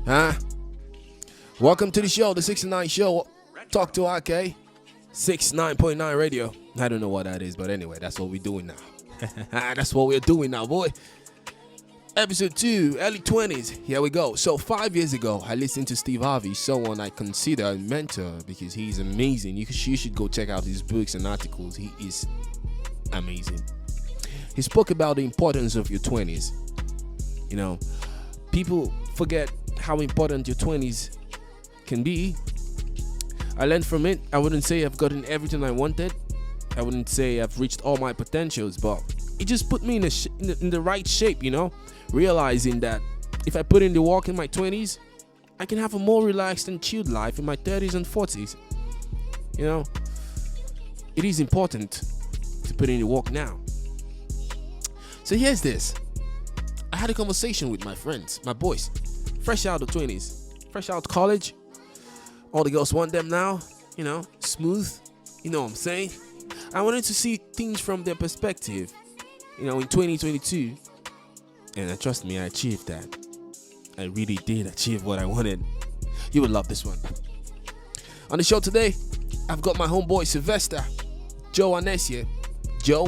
Huh? Welcome to the show, the 69 show. Talk to RK. 69.9 radio. I don't know what that is, but anyway, that's what we're doing now. That's what we're doing now, boy. Episode 2, early 20s. Here we go. So 5 years ago, I listened to Steve Harvey, someone I consider a mentor because he's amazing. You should go check out his books and articles. He is amazing. He spoke about the importance of your 20s. You know, people forget how important your 20s can be. I learned from it. I wouldn't say I've gotten everything I wanted. I wouldn't say I've reached all my potentials, but it just put me in the right shape, you know, realizing that if I put in the work in my 20s, I can have a more relaxed and chilled life in my 30s and 40s. You know, it is important to put in the work now. So here's this. I had a conversation with my friends, my boys, fresh out of 20s, fresh out of college. All the girls want them now, you know, smooth, you know what I'm saying? I wanted to see things from their perspective, you know, in 2022. And trust me, I achieved that. I really did achieve what I wanted. You would love this one. On the show today, I've got my homeboy Sylvester, Joe Anaisie, Joe,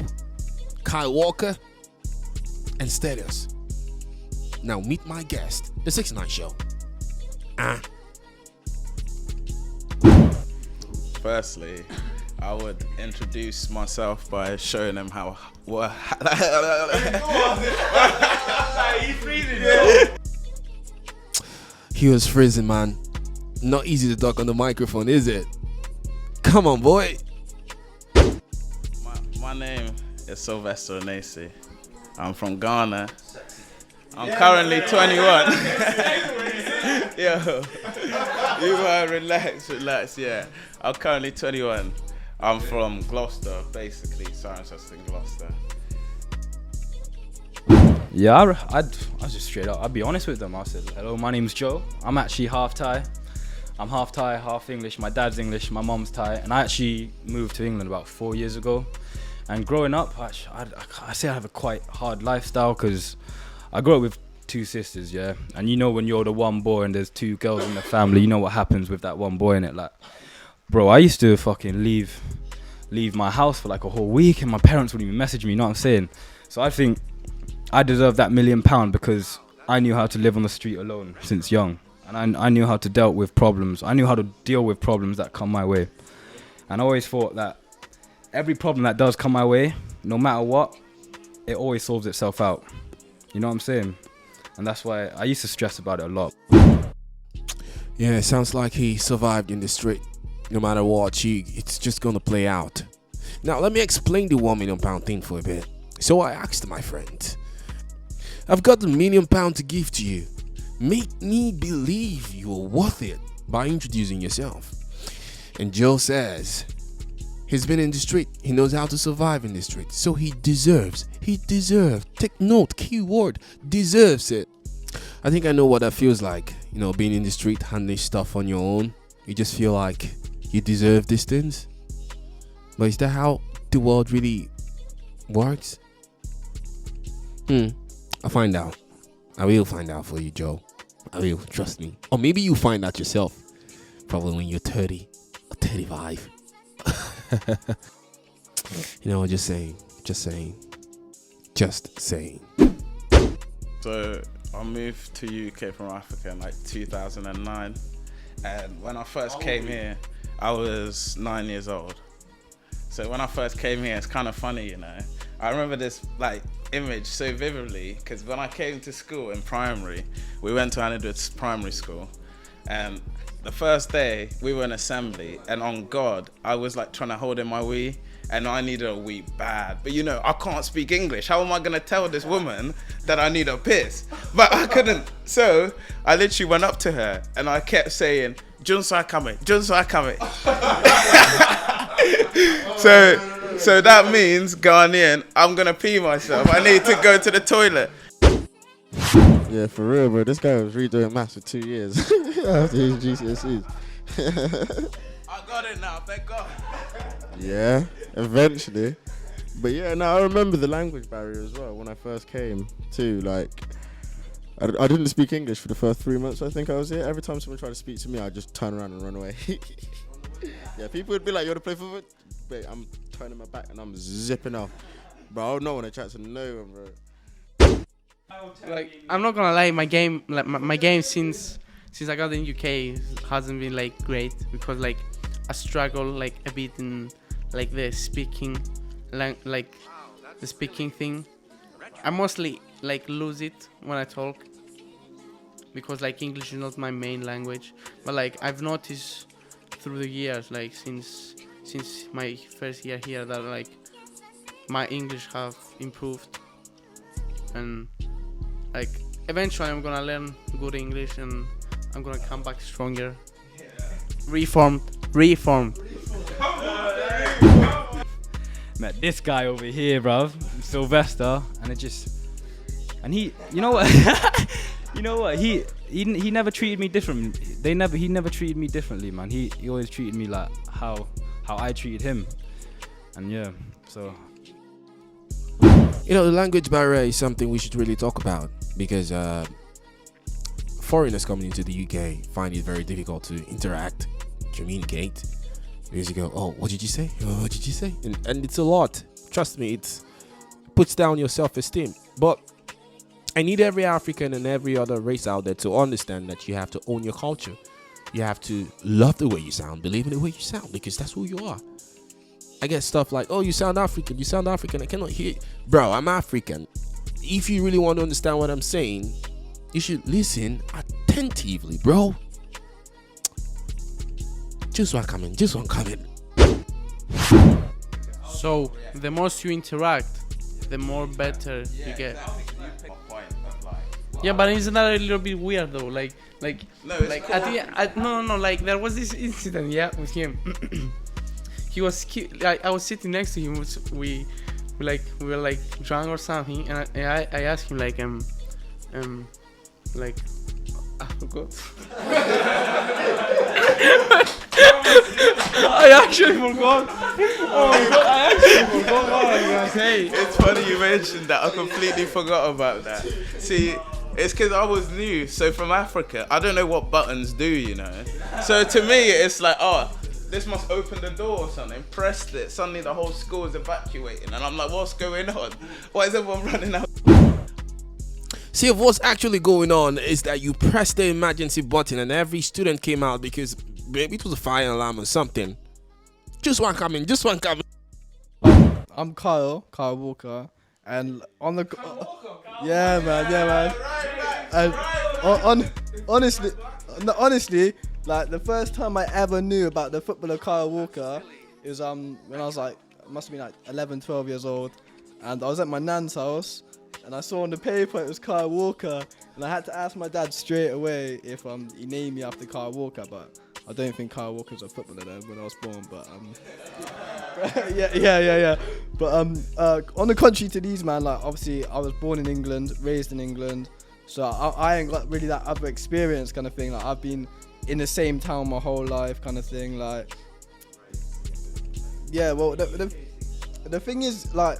Kyle Walker, and Stelios. Now meet my guest, the 69 show. Firstly, I would introduce myself by showing them how. He's freezing. He was freezing, man. Not easy to talk on the microphone, is it? Come on, boy. My name is Sylvester Anaisie. I'm from Ghana. I'm currently 21. Yo, you might relax, yeah. I'm currently 21. I'm from Gloucester, basically, Cirencester in Gloucester. Yeah, I just straight up, I'll be honest with them. I said, hello, my name's Joe. I'm actually half Thai. I'm half Thai, half English. My dad's English, my mom's Thai. And I actually moved to England about 4 years ago. And growing up, I say I have a quite hard lifestyle because I grew up with 2 sisters, yeah. And you know when you're the one boy and there's 2 girls in the family, you know what happens with that one boy in it. Like, bro, I used to fucking leave my house for like a whole week and my parents wouldn't even message me, you know what I'm saying? So I think I deserve that £1 million because I knew how to live on the street alone since young. And I knew how to deal with problems. I knew how to deal with problems that come my way. And I always thought that every problem that does come my way, no matter what, it always solves itself out. You know what I'm saying? And that's why I used to stress about it a lot. Yeah, it sounds like he survived in the street. No matter what, it's just gonna play out. Now, let me explain the £1 million thing for a bit. So I asked my friend, I've got the £1 million to give to you. Make me believe you're worth it by introducing yourself. And Joe says, he's been in the street. He knows how to survive in the street. So he deserves, take note, keyword, deserves it. I think I know what that feels like. You know, being in the street, handling stuff on your own. You just feel like you deserve these things. But is that how the world really works? I'll find out. I will find out for you, Joe. I will, trust me. Or maybe you'll find out yourself. Probably when you're 30 or 35. You know, just saying. So I moved to UK from Africa in like 2009. And when I first came here, I was 9 years old. So when I first came here, it's kind of funny, you know. I remember this like image so vividly because when I came to school in primary, we went to Anaisie primary school, and the first day we were in assembly, and on God, I was like trying to hold in my wee, and I needed a wee bad. But you know, I can't speak English. How am I gonna tell this woman that I need a piss? But I couldn't. So I literally went up to her and I kept saying, Junsai kame. So that means Ghanaian, I'm gonna pee myself. I need to go to the toilet. Yeah, for real, bro. This guy was redoing maths for 2 years after his GCSEs. I got it now, thank God. Yeah, eventually. But yeah, no, I remember the language barrier as well when I first came too. Like, I didn't speak English for the first 3 months. I think I was here. Every time someone tried to speak to me, I'd just turn around and run away. Yeah, people would be like, "You want to play football?" Wait, I'm turning my back and I'm zipping off. Bro, I don't want to chat to no one, bro. Like, I'm not gonna lie, my game, like my game since I got in UK hasn't been like great, because like I struggle like a bit in like the speaking, like the speaking thing. I mostly like lose it when I talk, because like English is not my main language. But like I've noticed through the years, like since my first year here, that like my English have improved, and like eventually I'm gonna learn good English and I'm gonna come back stronger. Reformed. Met this guy over here, bruv, Sylvester, and he, you know what, he never treated me different. He never treated me differently, man. He always treated me like how I treated him, and yeah, so. You know, the language barrier is something we should really talk about, because foreigners coming into the UK find it very difficult to interact, communicate. Because you go, "Oh, what did you say? Oh, what did you say?" And it's a lot. Trust me, it puts down your self-esteem. But I need every African and every other race out there to understand that you have to own your culture. You have to love the way you sound, believe in the way you sound, because that's who you are. I get stuff like, "Oh, you sound African. You sound African. I cannot hear." Bro, I'm African. If you really want to understand what I'm saying, you should listen attentively, bro. Just one coming. So the more you interact, the more better you get. Yeah, but isn't that a little bit weird though? Like No, it's like cool. no. Like there was this incident, yeah, with him. I was sitting next to him. We were like drunk or something, and I asked him like I forgot. I actually forgot. Oh my god, I actually forgot what I was gonna say. It's funny you mentioned that. I completely forgot about that. See, it's because I was new. So from Africa, I don't know what buttons do, you know. So to me, it's like, oh, this must open the door or something. Pressed it. Suddenly the whole school is evacuating. And I'm like, what's going on? Why is everyone running out? See, if what's actually going on is that you press the emergency button and every student came out because maybe it was a fire alarm or something. Just one coming. I'm Kyle Walker, and on the yeah man, and honestly, like the first time I ever knew about the footballer Kyle Walker is when I was like, must have been like 11, 12 years old, and I was at my nan's house, and I saw on the paper it was Kyle Walker, and I had to ask my dad straight away if he named me after Kyle Walker, but I don't think Kyle Walker's a footballer though when I was born, but yeah. But on the contrary to these, man, like obviously I was born in England, raised in England, so I ain't got really that other experience kind of thing. Like I've been in the same town my whole life kind of thing. Like yeah, well the thing is, like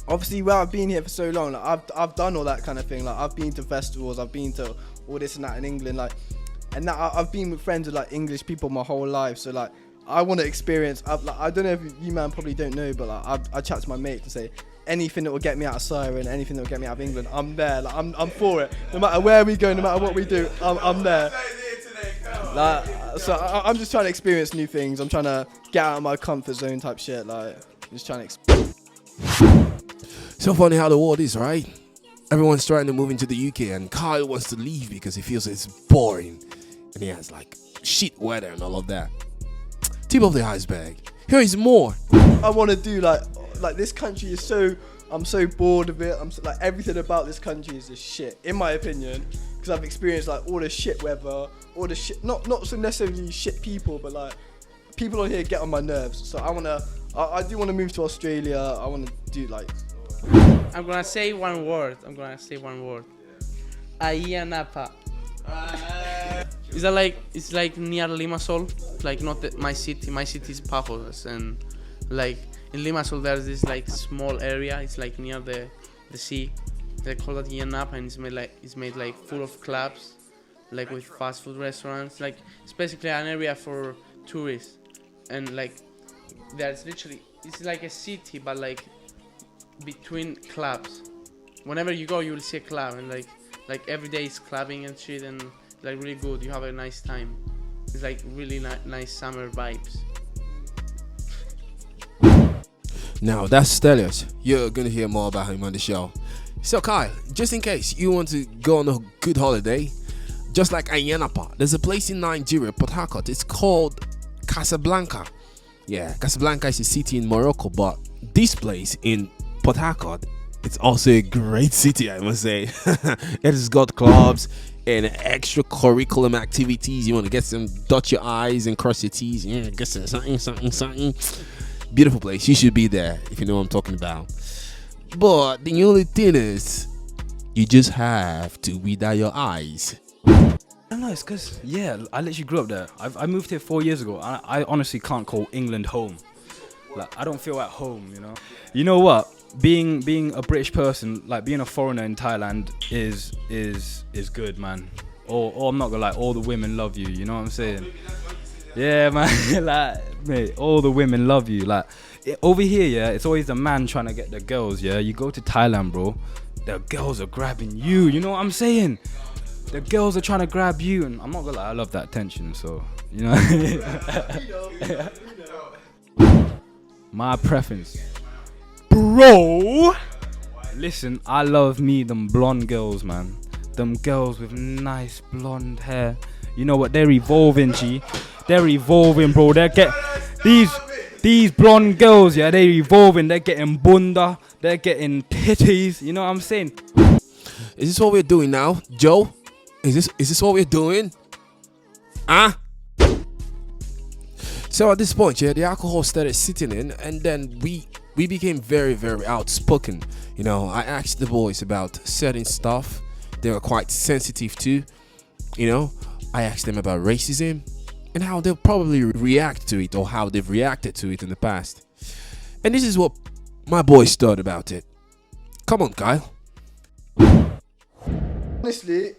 obviously where I've been here for so long, like I've done all that kind of thing. Like I've been to festivals, I've been to all this and that in England, like. And now I've been with friends with like English people my whole life, so like I want to experience. I don't know if you man probably don't know, but like I chat to my mates and say anything that will get me out of Siren, anything that will get me out of England, I'm there. Like I'm for it. No matter where we go, no matter what we do, I'm there. Like so I'm just trying to experience new things. I'm trying to get out of my comfort zone type shit. Like just trying to. So funny how the world is, right? Everyone's trying to move into the UK, and Kyle wants to leave because he feels it's boring. And he has like shit weather and all of that. Tip of the iceberg. Here is more. I want to do like this country is so. I'm so bored of it. Like everything about this country is just shit, in my opinion. Because I've experienced like all the shit weather, all the shit. Not so necessarily shit people, but like people on here get on my nerves. So I do want to move to Australia. I want to do like. I'm gonna say one word. Ayanapa. Is that like it's like near Limassol? Like not my city. My city is Paphos, and like in Limassol there's this like small area. It's like near the sea, They call it Yanap, and it's made like full of clubs, like with fast food restaurants. Like it's basically an area for tourists, and like there's literally it's like a city, but like between clubs. Whenever you go, you will see a club, and like every day is clubbing and shit, and like really good. You have a nice time. It's like really nice summer vibes. Now that's Stelios. You're gonna hear more about him on the show. So Kyle, just in case you want to go on a good holiday, just like Ayanapa, there's a place in Nigeria, Port Harcourt. It's called Casablanca. Yeah, Casablanca is a city in Morocco, but this place in Port Harcourt, it's also a great city, I must say. It has got clubs and extra curriculum activities. You want to get some, dot your I's and cross your T's. Yeah, get some something. Beautiful place. You should be there if you know what I'm talking about. But the only thing is, you just have to wither your eyes. I don't know, it's because, I literally grew up there. I moved here 4 years ago. I honestly can't call England home. Like, I don't feel at home, you know? You know what? Being a British person, like being a foreigner in Thailand is good, man. Or I'm not gonna lie, all the women love you, you know what I'm saying? Yeah, man, like, mate, all the women love you. Like, over here, yeah, it's always the man trying to get the girls, yeah? You go to Thailand, bro, the girls are grabbing you, you know what I'm saying? The girls are trying to grab you, and I'm not gonna lie, I love that attention, so, you know. My preference. Bro! Listen, I love me them blonde girls, man. Them girls with nice blonde hair. You know what? They're evolving, G. They're evolving, bro. These blonde girls, yeah, they're evolving. They're getting bunda. They're getting titties. You know what I'm saying? Is this what we're doing now, Joe? Is this what we're doing? Huh? So at this point, yeah, the alcohol started sitting in, and then we became very, very outspoken. You know, I asked the boys about certain stuff they were quite sensitive to. You know, I asked them about racism and how they'll probably react to it, or how they've reacted to it in the past. And this is what my boys thought about it. Come on, Kyle. Honestly,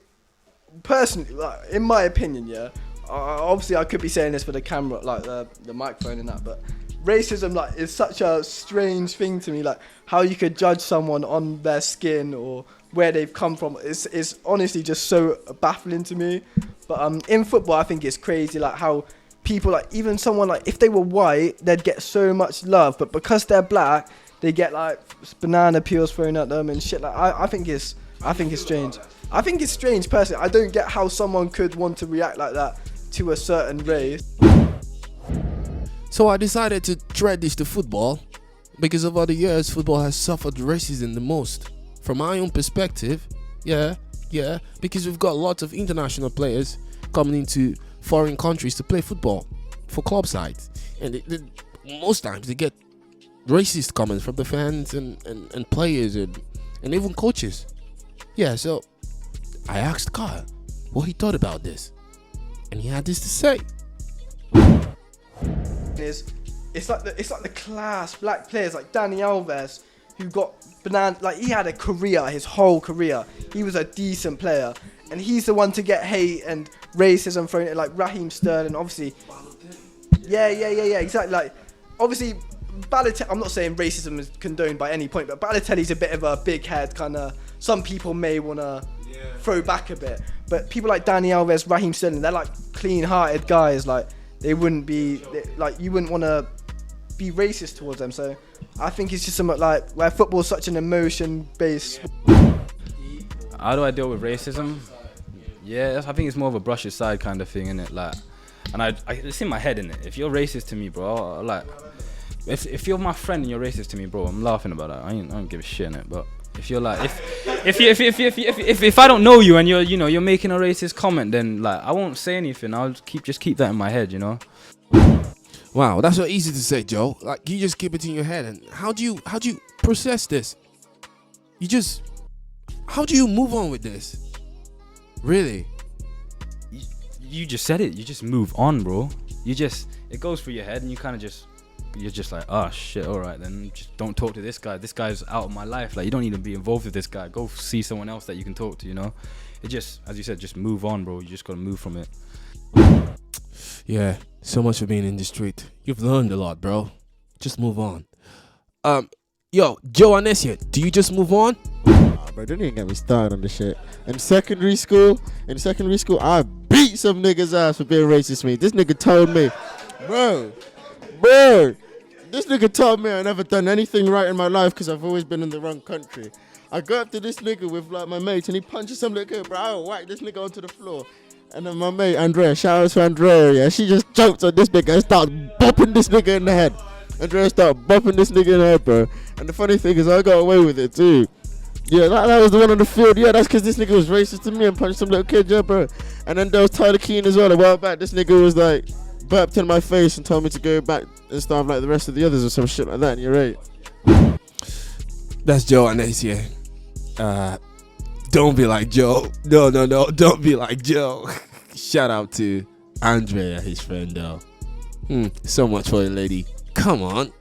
personally, like, in my opinion, yeah, obviously I could be saying this for the camera, like the microphone and that, but racism, like, is such a strange thing to me. Like, how you could judge someone on their skin or where they've come from is honestly just so baffling to me. But in football, I think it's crazy, like how people, like, even someone, like, if they were white, they'd get so much love, but because they're black, they get like banana peels thrown at them and shit. Like, I think it's strange. I think it's strange personally. I don't get how someone could want to react like that to a certain race. So I decided to thread this to football, because over the years, football has suffered racism the most. From my own perspective, yeah, because we've got lots of international players coming into foreign countries to play football for club sides, and most times they get racist comments from the fans and players and even coaches. Yeah, so I asked Kyle what he thought about this, and he had this to say. It's like the class black players like Dani Alves, who got banana, like, he had a career, his whole career. He was a decent player, and he's the one to get hate and racism thrown at, like Raheem Sterling, obviously. Yeah, exactly. Like, obviously, Balotelli, I'm not saying racism is condoned by any point, but Balotelli's a bit of a big head, kind of. Some people may want to throw back a bit, but people like Dani Alves, Raheem Sterling, they're like clean-hearted guys. Like, they wouldn't be, like, you wouldn't want to be racist towards them. So I think it's just something like where football is such an emotion-based. How do I deal with racism? Yeah, I think it's more of a brush aside kind of thing, innit? Like, and it's in my head, innit? If you're racist to me, bro, like, if you're my friend and you're racist to me, bro, I'm laughing about that. I don't give a shit, innit? But if you're like, if I don't know you and you're making a racist comment, then like I won't say anything. I'll just keep that in my head, you know. Wow, that's so easy to say, Joe. Like, you just keep it in your head. And how do you process this? How do you move on with this? Really? You just said it. You just move on, bro. It goes through your head and you kind of just you're just like, oh shit, all right, then just don't talk to this guy. This guy's out of my life. Like, you don't need to be involved with this guy. Go see someone else that you can talk to, you know? It just, as you said, just move on, bro. You just gotta move from it. Yeah, so much for being in the street. You've learned a lot, bro. Just move on. Yo, Joe Anaisie, do you just move on? Bro, don't even get me started on this shit. In secondary school, I beat some nigga's ass for being racist to me. This nigga told me, bro, this nigga told me I never done anything right in my life because I've always been in the wrong country. I go up to this nigga with like my mates and he punches some nigga, bro. I whack this nigga onto the floor. And then my mate, Andrea, shout out to Andrea, yeah, she just jumps on this nigga and starts bopping this nigga in the head. Andrea started bopping this nigga in the head, bro. And the funny thing is I got away with it too. Yeah, that was the one on the field. Yeah, that's because this nigga was racist to me and punched some little kid, yeah, bro. And then there was Tyler Keane as well. A while back, this nigga was like, burped in my face and told me to go back and stuff like the rest of the others or some shit like that. And you're right. That's Joe Anaisie. Don't be like Joe. No, don't be like Joe. Shout out to Andrea, his friend, though. So much for a lady. Come on.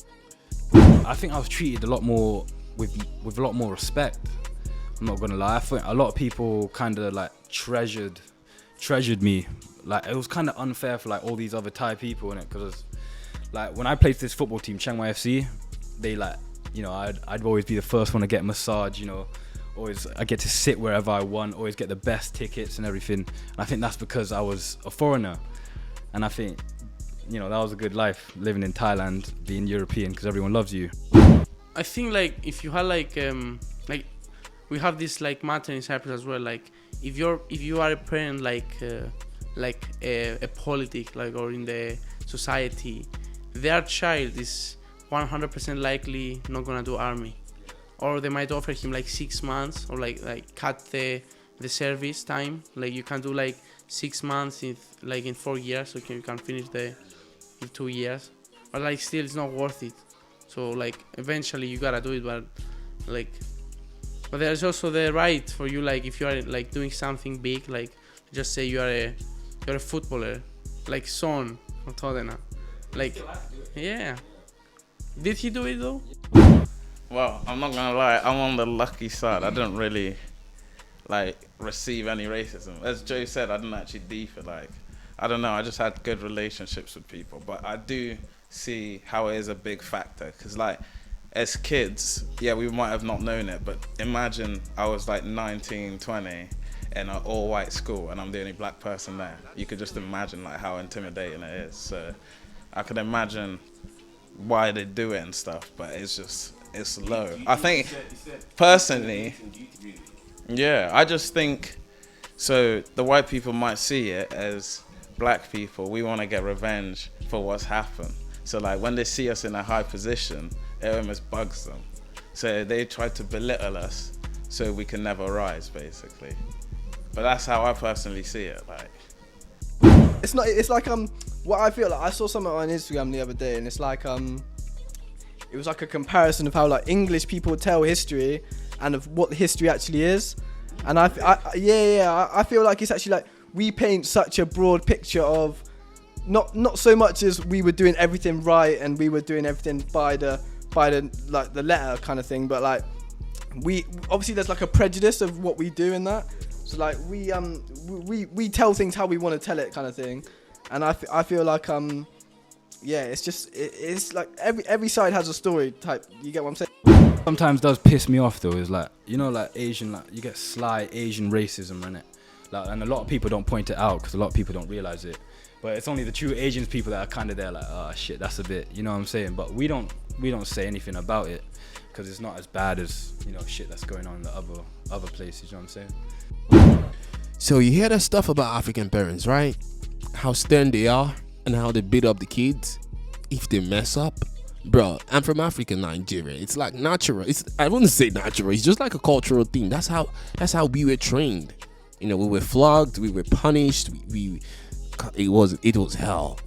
I think I was treated a lot more with a lot more respect. I'm not gonna lie. I think a lot of people kind of like treasured me. Like, it was kind of unfair for like all these other Thai people in it, because like when I played for this football team, Chiang Mai FC, they like, you know, I'd always be the first one to get a massage, you know. Always, I get to sit wherever I want, always get the best tickets and everything. And I think that's because I was a foreigner. And I think, you know, that was a good life, living in Thailand, being European, because everyone loves you. I think like if you had like we have this like matter in Cyprus as well. Like if you are a parent like a politic, like, or in the society, their child is 100% likely not gonna do army, or they might offer him like 6 months, or like cut the service time. Like you can do like 6 months in 4 years, so you can finish in 2 years, but like still it's not worth it. So like eventually you gotta do it, but there's also the right for you, like if you are like doing something big, like just say you're a footballer, like Son from Tottenham, like, yeah. Did he do it though? Well, I'm not gonna lie, I'm on the lucky side. I didn't really like receive any racism. As Joe said, I didn't actually deep it. Like, I don't know, I just had good relationships with people. But I do see how it is a big factor, because like as kids, yeah, we might have not known it, but imagine I was like 19, 20 in an all-white school and I'm the only black person there. You could just imagine like how intimidating it is. So I could imagine why they do it and stuff, but it's low. I think personally, yeah, I just think, so the white people might see it as black people, we want to get revenge for what's happened. So like when they see us in a high position, it almost bugs them. So they try to belittle us so we can never rise, basically. But that's how I personally see it. Like, it's like what I feel like, I saw something on Instagram the other day, and it's like it was like a comparison of how like English people tell history and of what history actually is. And I feel like it's actually like we paint such a broad picture of not so much as we were doing everything right and we were doing everything by the like the letter kind of thing, but like we obviously there's like a prejudice of what we do in that. So like we tell things how we want to tell it kind of thing. And I feel like it's like every side has a story type. You get what I'm saying? Sometimes does piss me off though is like, you know, like Asian, like you get sly Asian racism in it, like, and a lot of people don't point it out because a lot of people don't realize it. But it's only the true Asian people that are kind of there like, oh shit, that's a bit, you know what I'm saying? But we don't say anything about it because it's not as bad as, you know, shit that's going on in the other places, you know what I'm saying? So you hear that stuff about African parents, right? How stern they are and how they beat up the kids if they mess up. Bro, I'm from Africa, Nigeria. It's like natural. I wouldn't say natural. It's just like a cultural thing. That's how we were trained. You know, we were flogged, we were punished. It was hell.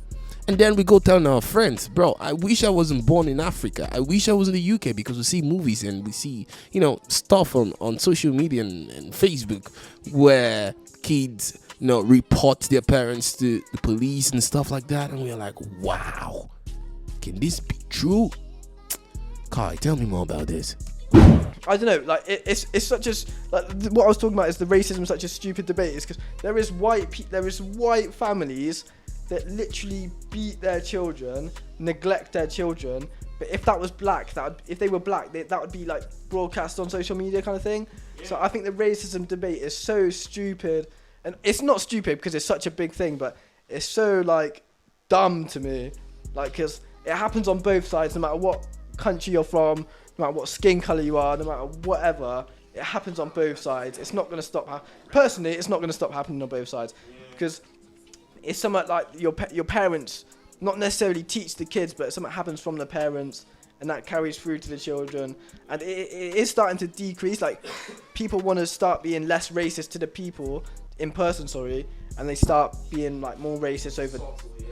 And then we go telling our friends, bro, I wish I wasn't born in Africa. I wish I was in the UK, because we see movies and we see, you know, stuff on social media and Facebook where kids, you know, report their parents to the police and stuff like that. And we're like, wow. can this be true? Kai, tell me more about this. I don't know, like it's such as like what I was talking about is the racism such a stupid debate is because there is white families that literally beat their children, neglect their children. But if that was black, if they were black, that would be like broadcast on social media kind of thing. Yeah. So I think the racism debate is so stupid, and it's not stupid because it's such a big thing, but it's so like dumb to me, like because it happens on both sides, no matter what country you're from. No matter what skin colour you are, no matter whatever, it happens on both sides. It's not going to stop. Personally, it's not going to stop happening on both sides, because it's something like your parents not necessarily teach the kids, but something happens from the parents, and that carries through to the children, and it is starting to decrease. Like people want to start being less racist to the people in person, and they start being like more racist over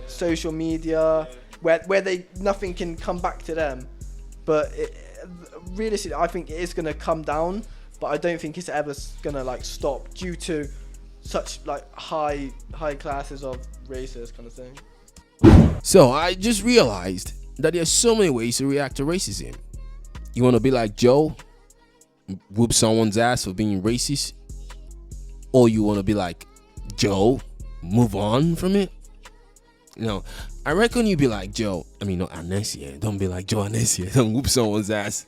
social media, where nothing can come back to them, but. Realistically, I think it is going to come down, but I don't think it's ever going to like stop due to such like high classes of racists kind of thing. So I just realized that there's so many ways to react to racism. You want to be like Joe, whoop someone's ass for being racist, or you want to be like Joe, move on from it. I reckon you be like Joe. I mean, not Anaisie. Don't be like Joe Anaisie. Don't whoop someone's ass.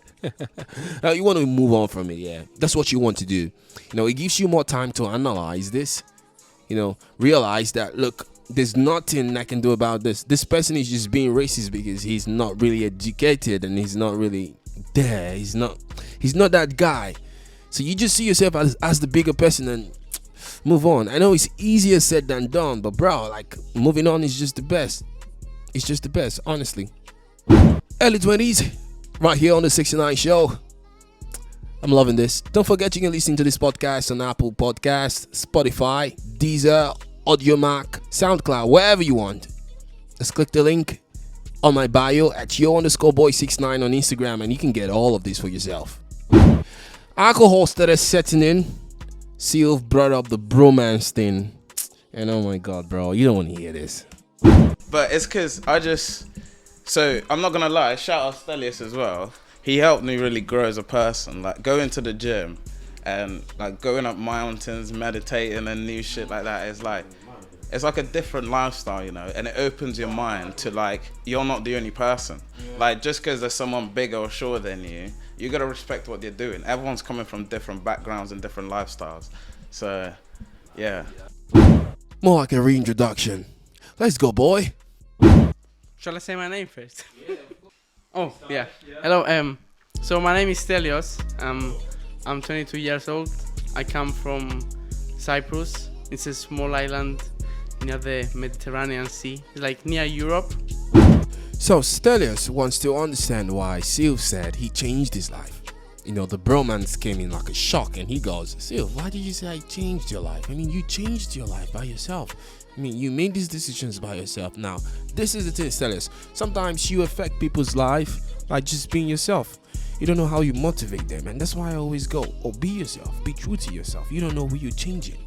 You want to move on from it, yeah. That's what you want to do. It gives you more time to analyze this. Realize that, look, there's nothing I can do about this. This person is just being racist because he's not really educated and he's not really there. He's not that guy. So you just see yourself as the bigger person and move on. I know it's easier said than done, but bro, like moving on is just the best. It's just the best, honestly. Early 20s, right here on the 69 show. I'm loving this. Don't forget you can listen to this podcast on Apple Podcasts, Spotify, Deezer, AudioMac, SoundCloud, wherever you want. Just click the link on my bio at yo_boy69 on Instagram and you can get all of this for yourself. Alcohol status setting in. Sylve brought up the bromance thing. And oh my god, bro, you don't want to hear this. But it's because so I'm not gonna lie, shout out Stelios as well. He helped me really grow as a person, like going to the gym and like going up mountains, meditating and new shit like that. It's like a different lifestyle, and it opens your mind to like, you're not the only person. Like just because there's someone bigger or shorter than you gotta respect what they're doing. Everyone's coming from different backgrounds and different lifestyles. So, yeah. More like a reintroduction. Let's go, boy. Shall I say my name first? Oh, yeah. Hello, so my name is Stelios. I'm 22 years old. I come from Cyprus. It's a small island near the Mediterranean Sea. It's like near Europe. So Stelios wants to understand why Sylve said he changed his life. The bromance came in like a shock and he goes, Sylve, why did you say I changed your life? I mean, you changed your life by yourself. I mean, you made these decisions by yourself. Now, this is the thing, Stelios. Sometimes you affect people's life by just being yourself. You don't know how you motivate them. And that's why I always go, be yourself. Be true to yourself. You don't know who you're changing.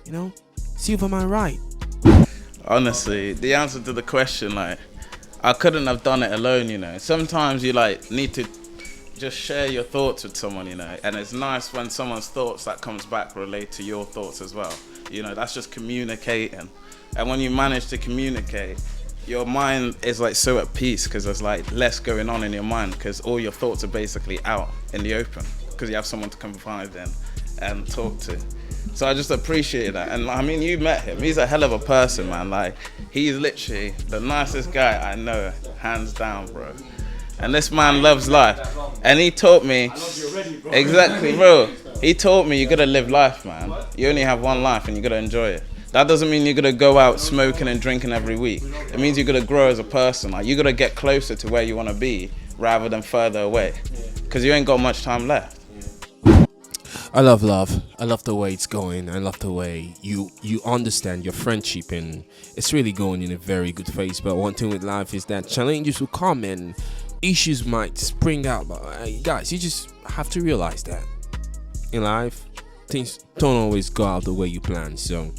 Sylve, am I right? Honestly, the answer to the question, like, I couldn't have done it alone, Sometimes you like need to just share your thoughts with someone, and it's nice when someone's thoughts that comes back relate to your thoughts as well. That's just communicating. And when you manage to communicate, your mind is like so at peace because there's like less going on in your mind because all your thoughts are basically out in the open because you have someone to confide in and talk to. So I just appreciate that. And I mean, you met him. He's a hell of a person, man. Like, he's literally the nicest guy I know, hands down, bro. And this man loves life. And he taught me, exactly, bro. He taught me you gotta live life, man. You only have one life and you gotta enjoy it. That doesn't mean you're gonna go out smoking and drinking every week. It means you're gonna grow as a person. Like, you gotta get closer to where you wanna be rather than further away. Because you ain't got much time left. I love love. I love the way it's going. I love the way you understand your friendship, and it's really going in a very good phase. But one thing with life is that challenges will come and issues might spring out. But guys, you just have to realize that in life, things don't always go out the way you plan. So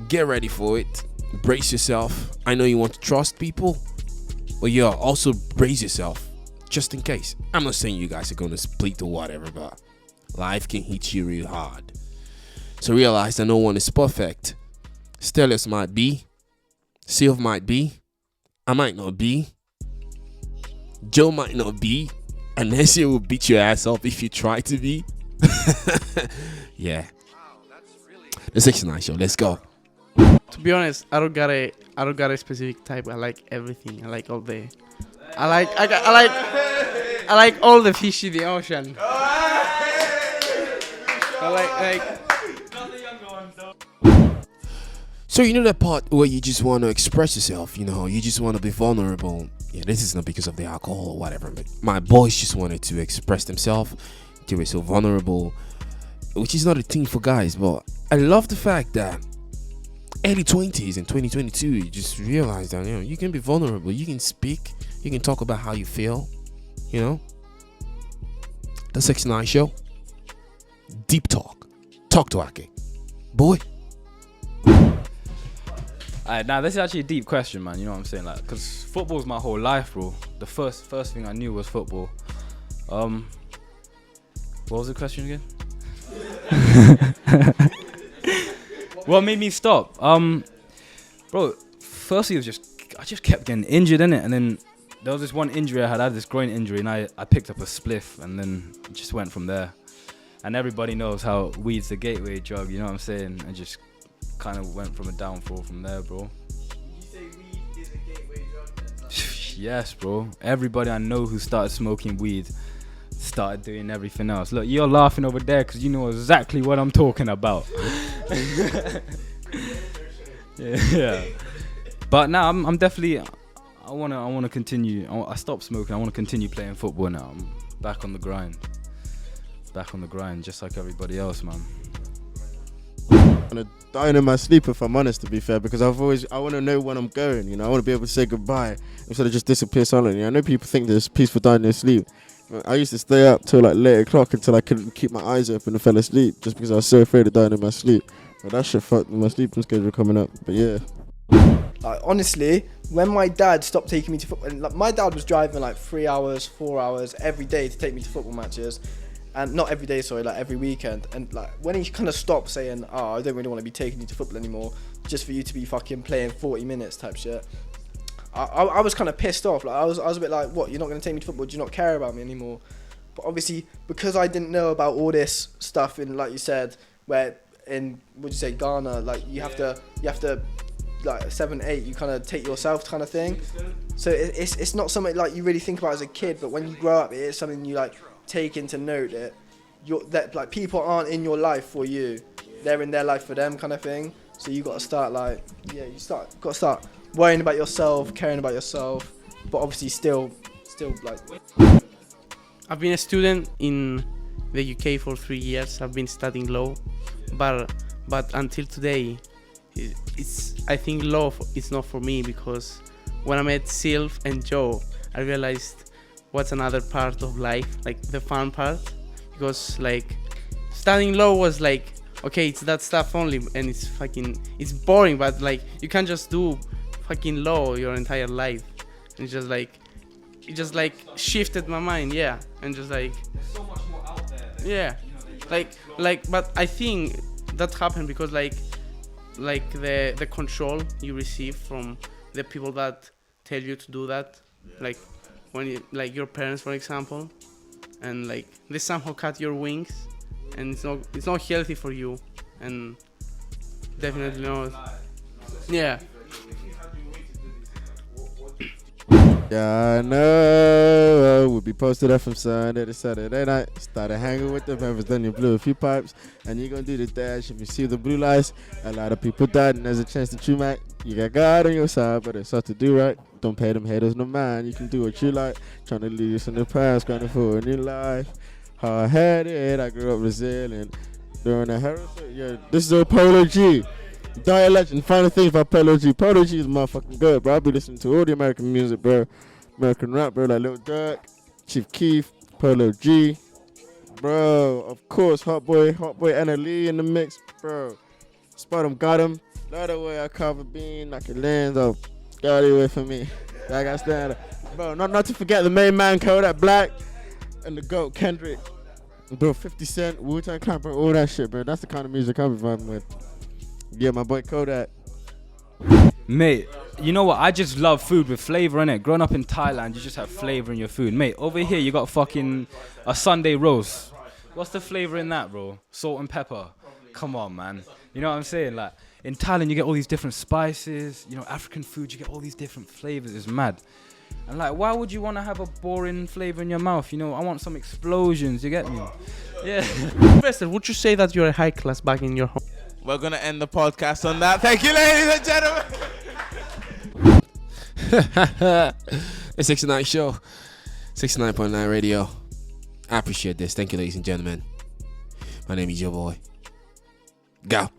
get ready for it. Brace yourself. I know you want to trust people, But yeah, also brace yourself just in case. I'm not saying you guys are gonna split or whatever, but life can hit you real hard. So realize that no one is perfect. Stelios might be, Sylve might be, I might not be, Joe might not be, Anaisie will beat your ass up if you try to be. Yeah. The 69 show, let's go. To be honest, I don't got a specific type. I like everything. I like all the. I like all the fish in the ocean. I like. So you know that part where you just want to express yourself, you know, you just want to be vulnerable. Yeah, this is not because of the alcohol or whatever, but my boys just wanted to express themselves. They were so vulnerable, which is not a thing for guys, but I love the fact that early 20s in 2022, you just realize that, you know, you can be vulnerable, you can speak, you can talk about how you feel, you know. The 69 show, deep talk to Ake. Boy. Alright, now this is actually a deep question, man. You know what I'm saying? Like, because football's my whole life, bro. The first thing I knew was football. What was the question again? What made me stop? Bro, firstly it was I just kept getting injured, innit? And then there was this one injury I had this groin injury, and I picked up a spliff, and then it just went from there. And everybody knows how weed's the gateway drug, you know what I'm saying? And just kind of went from a downfall from there, bro. You say weed is a gateway drug then? Yes, bro. Everybody I know who started smoking weed started doing everything else. Look, you're laughing over there because you know exactly what I'm talking about. Yeah. But now I'm definitely. I wanna continue. I stopped smoking. I wanna continue playing football now. I'm back on the grind. Just like everybody else, man. I'm gonna die in my sleep if I'm honest, to be fair, because I want to know when I'm going, you know. I want to be able to say goodbye instead of just disappear silently. I know people think there's peaceful dying in their sleep. I used to stay up till like late o'clock until I couldn't keep my eyes open and fell asleep just because I was so afraid of dying in my sleep. But that shit fucked my sleeping schedule coming up. But yeah. Like, honestly, when my dad stopped taking me to football, and, like, my dad was driving like 3 hours, 4 hours every day to take me to football matches. And not every day, sorry, like every weekend. And like when he kind of stopped saying, "Oh, I don't really want to be taking you to football anymore, just for you to be fucking playing 40 minutes type shit," I was kind of pissed off. Like I was a bit like, "What? You're not going to take me to football? Do you not care about me anymore?" But obviously, because I didn't know about all this stuff in, like you said, where in would you say Ghana, like you have to like 7, 8, you kind of take yourself kind of thing. So it's not something like you really think about as a kid, but when you grow up, it is something you like take into note that like people aren't in your life for you, they're in their life for them kind of thing. So you got to start like got to start worrying about yourself, caring about yourself, but obviously still like. I've been a student in the UK for 3 years. I've been studying law, but until today, I think law is not for me, because when I met Sylve and Joe, I realized what's another part of life, like the fun part, because like studying law was like, okay, it's that stuff only, and it's boring, but like you can't just do fucking law your entire life. And it just like shifted my mind, yeah, and just like There's so much more out there. yeah, but I think that happened because like the control you receive from the people that tell you to do that, like when you, like your parents, for example, and like they somehow cut your wings, and it's not healthy for you, and definitely not. Yeah. Yeah, I know. We'll be posted up from Sunday to Saturday night. Started hanging with the members, then you blew a few pipes, and you're gonna do the dash. If you see the blue lights, a lot of people died, and there's a chance that you might. You got God on your side, but it's hard to do right. Don't pay them haters no mind. You can do what you like. Trying to leave us in the past, grinding for a new life. Hard-headed, I grew up resilient. During the heresy, yeah, this is a Polo G. Die Legend. Final things about Polo G. Polo G is motherfucking good, bro. I be listening to all the American music, bro. American rap, bro. Like Lil Durk, Chief Keef, Polo G. Bro, of course, Hot Boy Anaisie in the mix, bro. Spot him, got him. The other way I cover bean, like it lands up. Got it away from me. I got stand. Bro, not to forget the main man Kodak Black and the GOAT Kendrick. Bro, 50 Cent, Wu-Tang Clan, bro, all that shit, bro. That's the kind of music I'm vibing with. Yeah, my boy Kodak. Mate, you know what? I just love food with flavor in it. Growing up in Thailand, you just have flavor in your food. Mate, over here you got fucking a Sunday roast. What's the flavor in that, bro? Salt and pepper. Come on, man. You know what I'm saying? Like, in Thailand, you get all these different spices. You know, African food, you get all these different flavors. It's mad. And like, why would you want to have a boring flavor in your mouth? You know, I want some explosions. You get me? Yeah. Professor, would you say that you're a high class back in your home? We're gonna end the podcast on that. Thank you, ladies and gentlemen. The 69 show, 69.9 radio. I appreciate this. Thank you, ladies and gentlemen. My name is your boy. Go.